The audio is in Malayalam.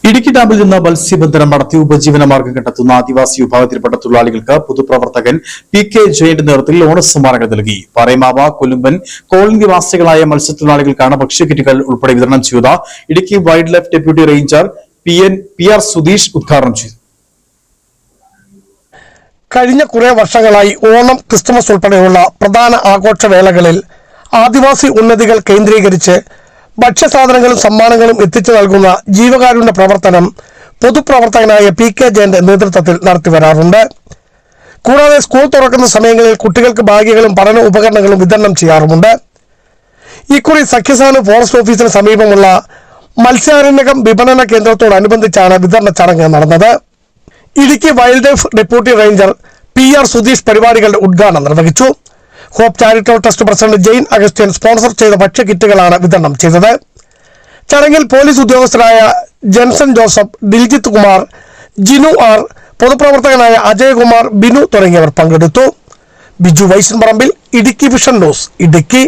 ഇടുക്കി ഡാമിൽ നിന്ന് മത്സ്യബന്ധനം നടത്തി ഉപജീവനമാർഗം കണ്ടെത്തുന്ന ആദിവാസി വിഭാഗത്തിൽപ്പെട്ട തൊഴിലാളികൾക്ക് പൊതുപ്രവർത്തകൻ പി.കെ. ജയന്റെ നേതൃത്വത്തിൽ ഓണസമ്മാനങ്ങൾ നൽകി. പറയമാവ, കൊലുമ്പൻ കോളനി നിവാസികളായ മത്സ്യത്തൊഴിലാളികൾക്കാണ് ഭക്ഷ്യക്കിറ്റുകൾ ഉൾപ്പെടെ വിതരണം ചെയ്തത്. Idukki wild life deputy ranger P R. Sudheesh ഉദ്ഘാടനം ചെയ്തു. കഴിഞ്ഞ കുറെ വർഷങ്ങളായി ഓണം, ക്രിസ്തുമസ് ഉൾപ്പെടെയുള്ള പ്രധാന ആഘോഷവേളകളിൽ ആദിവാസി ഉന്നതികൾ കേന്ദ്രീകരിച്ച് ഭക്ഷ്യസാധനങ്ങളും സമ്മാനങ്ങളും എത്തിച്ചു നൽകുന്ന ജീവകാരുണ്യ പ്രവർത്തനം പൊതുപ്രവർത്തകനായ പി.കെ. ജയന്റെ നേതൃത്വത്തിൽ നടത്തിവരാറുണ്ട്. കൂടാതെ സ്കൂൾ തുറക്കുന്ന സമയങ്ങളിൽ കുട്ടികൾക്ക് ബാഗുകളും പഠന ഉപകരണങ്ങളും വിതരണം ചെയ്യാറുമുണ്ട്. ഇക്കുറി സഖ്യസാന് ഫോറസ്റ്റ് ഓഫീസിന് സമീപമുള്ള മത്സ്യാരണ്യകം വിപണന കേന്ദ്രത്തോടനുബന്ധിച്ചാണ് വിതരണ ചടങ്ങ് നടന്നത്. Idukki wild life deputy ranger P R. Sudheesh പരിപാടികളുടെ ഉദ്ഘാടനം നിർവഹിച്ചു. Hope Charitable Trust president Jain Augustine sponsor ചെയ്ത ഭക്ഷ്യക്കിറ്റുകളാണ് വിതരണം ചെയ്തത്. ചടങ്ങിൽ പോലീസ് ഉദ്യോഗസ്ഥരായ ജെൻസൺ ജോസഫ്, ദിൽജിത്ത് കുമാർ, ജിനു ആർ, പൊതുപ്രവർത്തകനായ അജയകുമാർ, ബിനു തുടങ്ങിയവർ പങ്കെടുത്തു. Biju Vaishan Parambil, Idukki Vision News, Idukki.